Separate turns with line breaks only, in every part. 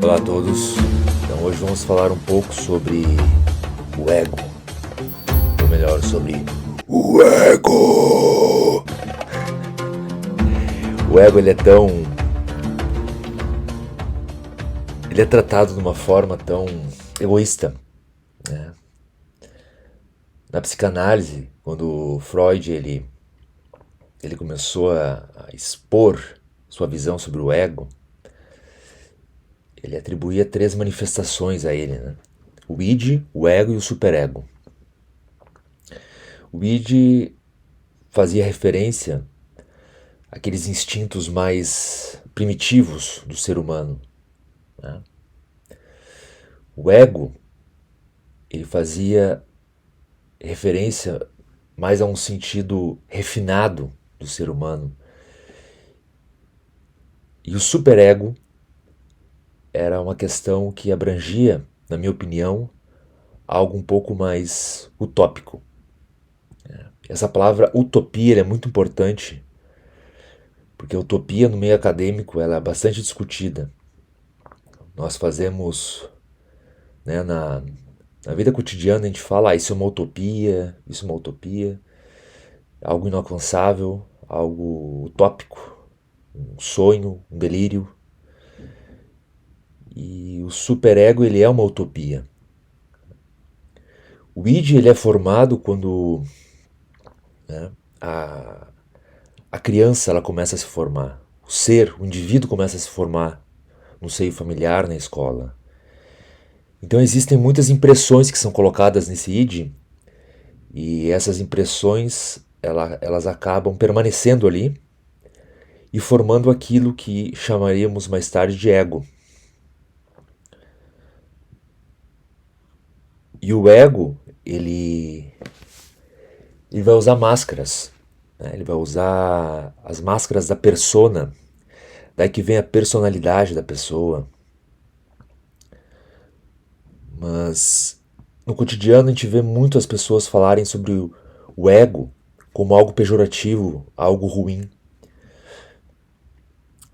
Olá a todos. Então hoje vamos falar um pouco sobre o ego, ou melhor, sobre o ego. O ego ele é tratado de uma forma tão egoísta, né? Na psicanálise, quando Freud ele começou a expor sua visão sobre o ego, ele atribuía 3 manifestações a ele, né? O id, o ego e o superego. O id fazia referência àqueles instintos mais primitivos do ser humano, né? O ego, ele fazia referência mais a um sentido refinado do ser humano. E o superego era uma questão que abrangia, na minha opinião, algo um pouco mais utópico. Essa palavra utopia é muito importante, porque a utopia no meio acadêmico ela é bastante discutida. Nós fazemos, né, na vida cotidiana a gente fala, isso é uma utopia, isso é uma utopia, algo inalcançável, algo utópico, um sonho, um delírio. E o superego ele é uma utopia. O id ele é formado quando, né, a criança ela começa a se formar. O ser, o indivíduo começa a se formar no seio familiar, na escola. Então existem muitas impressões que são colocadas nesse id e essas impressões elas acabam permanecendo ali e formando aquilo que chamaríamos mais tarde de ego. E o ego, ele vai usar máscaras, né? Ele vai usar as máscaras da persona, daí que vem a personalidade da pessoa. Mas no cotidiano a gente vê muito as pessoas falarem sobre o ego como algo pejorativo, algo ruim.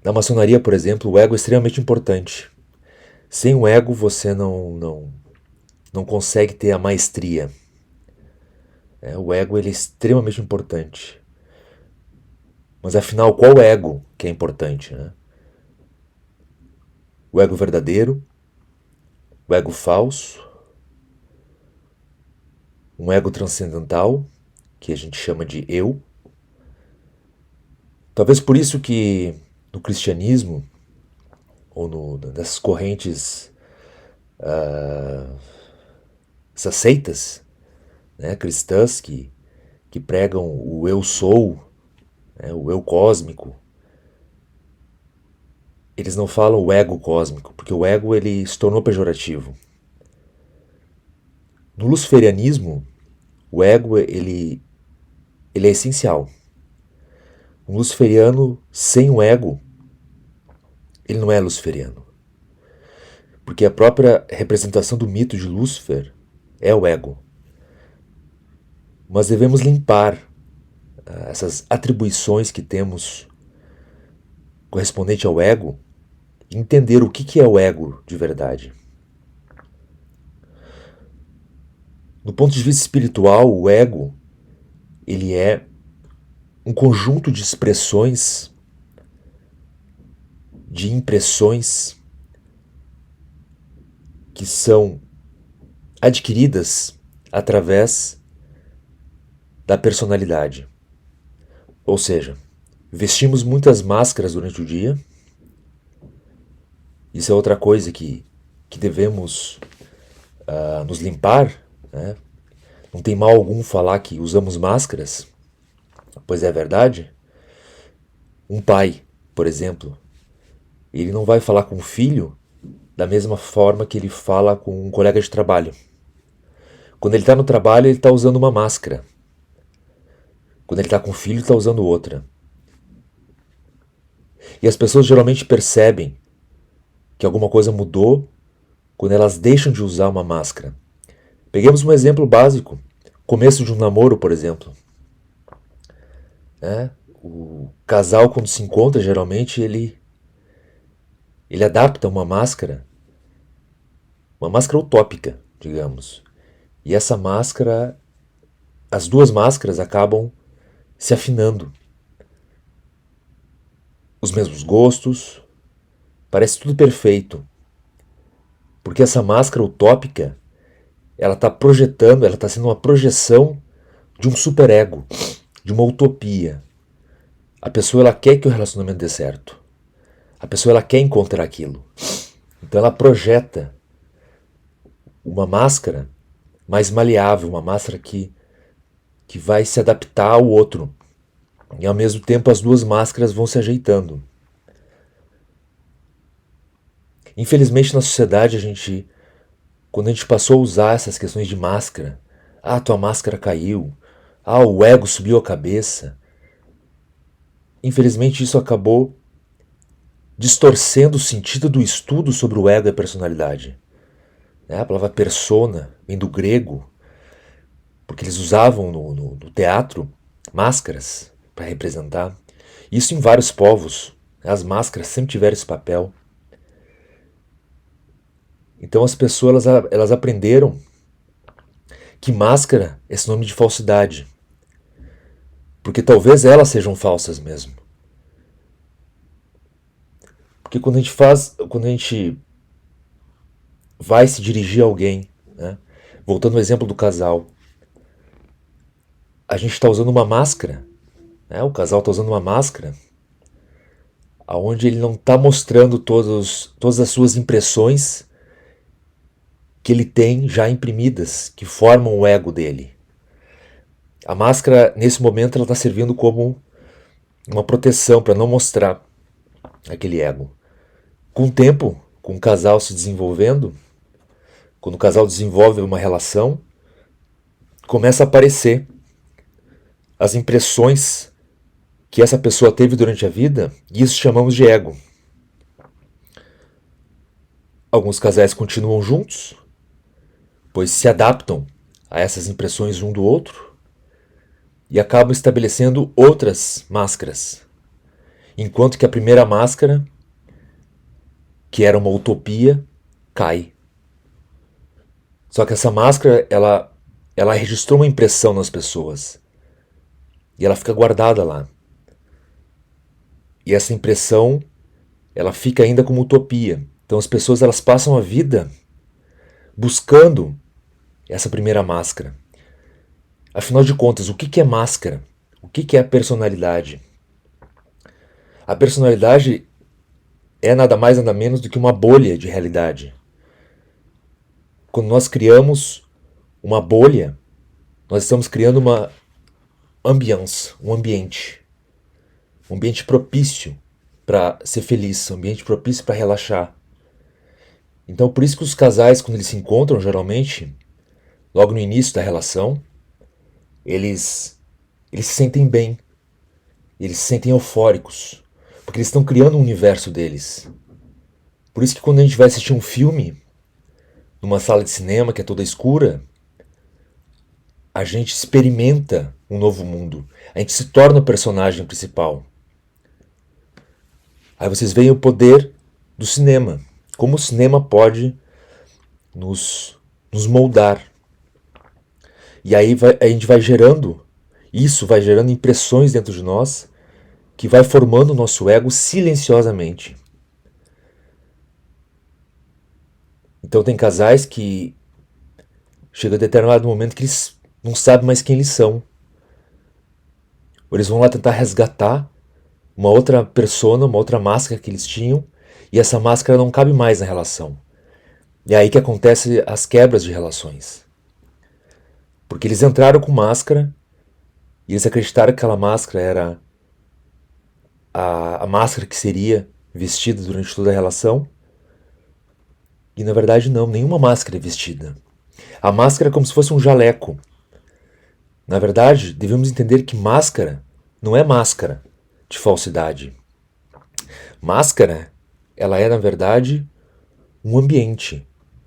Na maçonaria, por exemplo, o ego é extremamente importante. Sem o ego você não consegue ter a maestria. O ego ele é extremamente importante. Mas afinal, qual ego que é importante, né? O ego verdadeiro, o ego falso, um ego transcendental, que a gente chama de eu. Talvez por isso que no cristianismo, ou nessas correntes, essas seitas, né, cristãs que pregam o eu sou, né, o eu cósmico, eles não falam o ego cósmico, porque o ego ele se tornou pejorativo. No luciferianismo, o ego ele é essencial. Um luciferiano sem o ego, ele não é luciferiano. Porque a própria representação do mito de Lúcifer é o ego. Mas devemos limpar essas atribuições que temos correspondente ao ego e entender o que é o ego de verdade. No ponto de vista espiritual, o ego ele é um conjunto de expressões, de impressões que são adquiridas através da personalidade. Ou seja, vestimos muitas máscaras durante o dia. Isso é outra coisa que devemos nos limpar, né? Não tem mal algum falar que usamos máscaras, pois é verdade. Um pai, por exemplo, ele não vai falar com o filho da mesma forma que ele fala com um colega de trabalho. Quando ele está no trabalho, ele está usando uma máscara. Quando ele está com o filho, ele está usando outra. E as pessoas geralmente percebem que alguma coisa mudou quando elas deixam de usar uma máscara. Peguemos um exemplo básico. Começo de um namoro, por exemplo. O casal, quando se encontra, geralmente ele adapta uma máscara uma máscara utópica, digamos. E essa máscara, as duas máscaras acabam se afinando. Os mesmos gostos, parece tudo perfeito. Porque essa máscara utópica, ela está projetando, ela está sendo uma projeção de um superego, de uma utopia. A pessoa ela quer que o relacionamento dê certo. A pessoa ela quer encontrar aquilo. Então ela projeta uma máscara mais maleável, uma máscara que vai se adaptar ao outro. E ao mesmo tempo as duas máscaras vão se ajeitando. Infelizmente na sociedade quando a gente passou a usar essas questões de máscara, tua máscara caiu, o ego subiu a cabeça, infelizmente isso acabou distorcendo o sentido do estudo sobre o ego e a personalidade. A palavra persona vem do grego, porque eles usavam no teatro máscaras para representar. Isso em vários povos. As máscaras sempre tiveram esse papel. Então as pessoas elas aprenderam que máscara é sinônimo de falsidade. Porque talvez elas sejam falsas mesmo. Porque quando a gente vai se dirigir a alguém, né? Voltando ao exemplo do casal, a gente está usando uma máscara, né? O casal está usando uma máscara onde ele não está mostrando todas as suas impressões que ele tem já imprimidas, que formam o ego dele. A máscara, nesse momento, ela está servindo como uma proteção para não mostrar aquele ego. Com o tempo, com o casal se desenvolvendo, quando o casal desenvolve uma relação, começa a aparecer as impressões que essa pessoa teve durante a vida, e isso chamamos de ego. Alguns casais continuam juntos, pois se adaptam a essas impressões um do outro e acabam estabelecendo outras máscaras. Enquanto que a primeira máscara, que era uma utopia, cai. Só que essa máscara, ela registrou uma impressão nas pessoas. E ela fica guardada lá. E essa impressão, ela fica ainda como utopia. Então as pessoas elas passam a vida buscando essa primeira máscara. Afinal de contas, o que é máscara? O que é a personalidade? A personalidade é nada mais nada menos do que uma bolha de realidade. Quando nós criamos uma bolha, nós estamos criando uma ambiance, um ambiente propício para ser feliz, um ambiente propício para relaxar. Então, por isso que os casais, quando eles se encontram, geralmente, logo no início da relação, eles se sentem bem, eles se sentem eufóricos, porque eles estão criando um universo deles. Por isso que quando a gente vai assistir um filme, numa sala de cinema que é toda escura, a gente experimenta um novo mundo. A gente se torna o personagem principal. Aí vocês veem o poder do cinema. Como o cinema pode nos moldar. E aí a gente vai gerando, isso vai gerando impressões dentro de nós, que vai formando o nosso ego silenciosamente. Então tem casais que chega a determinado momento que eles não sabem mais quem eles são. Ou eles vão lá tentar resgatar uma outra persona, uma outra máscara que eles tinham, e essa máscara não cabe mais na relação. E é aí que acontecem as quebras de relações. Porque eles entraram com máscara, e eles acreditaram que aquela máscara era a máscara que seria vestida durante toda a relação. E na verdade não, nenhuma máscara é vestida. A máscara é como se fosse um jaleco. Na verdade, devemos entender que máscara não é máscara de falsidade. Máscara, ela é na verdade um ambiente,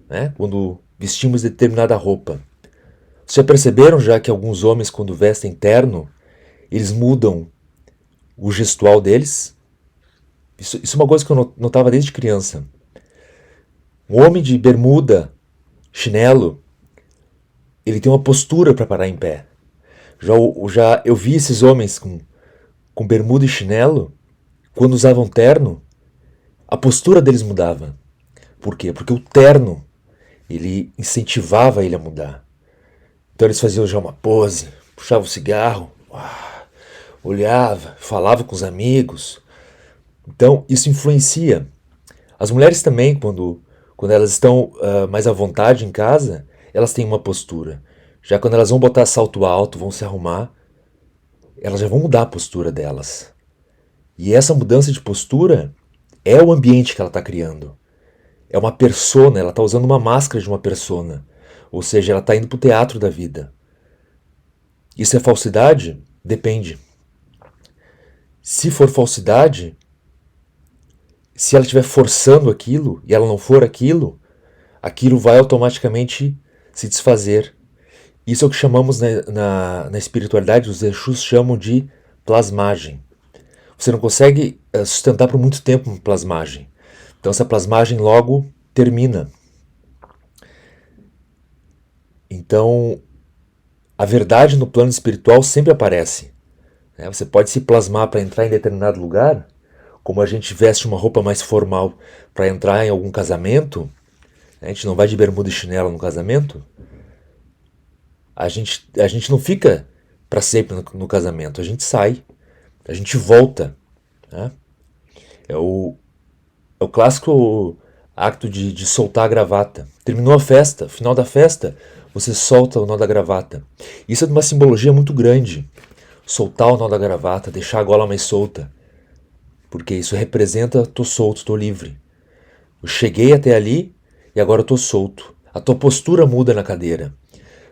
né? Quando vestimos determinada roupa. Vocês já perceberam já que alguns homens quando vestem terno, eles mudam o gestual deles? Isso é uma coisa que eu notava desde criança. Um homem de bermuda chinelo, ele tem uma postura para parar em pé. Já eu vi esses homens com bermuda e chinelo, quando usavam terno, a postura deles mudava. Por quê? Porque o terno, ele incentivava ele a mudar. Então eles faziam já uma pose, puxavam o cigarro, olhava, falava com os amigos. Então isso influencia. As mulheres também, quando elas estão mais à vontade em casa, elas têm uma postura. Já quando elas vão botar salto alto, vão se arrumar, elas já vão mudar a postura delas. E essa mudança de postura é o ambiente que ela está criando. É uma persona, ela está usando uma máscara de uma persona. Ou seja, ela está indo para o teatro da vida. Isso é falsidade? Depende. Se for falsidade, se ela estiver forçando aquilo e ela não for aquilo, aquilo vai automaticamente se desfazer. Isso é o que chamamos na espiritualidade, os Exus chamam de plasmagem. Você não consegue sustentar por muito tempo uma plasmagem. Então essa plasmagem logo termina. Então a verdade no plano espiritual sempre aparece. Você pode se plasmar para entrar em determinado lugar, como a gente veste uma roupa mais formal para entrar em algum casamento. A gente não vai de bermuda e chinelo no casamento. A gente não fica para sempre no casamento. A gente sai, a gente volta. Né? É o clássico acto de soltar a gravata. Terminou a festa, final da festa, você solta o nó da gravata. Isso é de uma simbologia muito grande. Soltar o nó da gravata, deixar a gola mais solta. Porque isso representa, tô solto, tô livre. Eu cheguei até ali e agora eu tô solto. A tua postura muda na cadeira.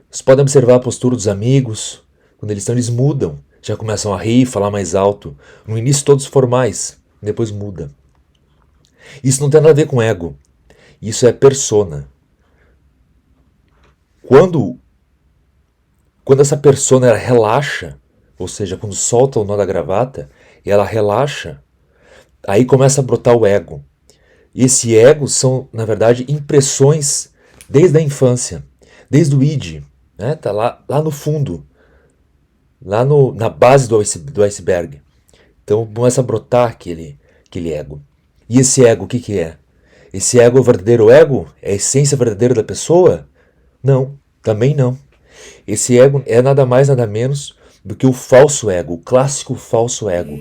Você pode observar a postura dos amigos. Quando eles mudam. Já começam a rir, falar mais alto. No início todos formais, depois muda. Isso não tem nada a ver com ego. Isso é persona. Quando essa persona ela relaxa, ou seja, quando solta o nó da gravata e ela relaxa, aí começa a brotar o ego. E esse ego são, na verdade, impressões desde a infância, desde o id, né? Tá lá no fundo, lá na base do iceberg. Então começa a brotar aquele ego. E esse ego, o que é? Esse ego é o verdadeiro ego? É a essência verdadeira da pessoa? Não, também não. Esse ego é nada mais, nada menos do que o falso ego, o clássico falso ego.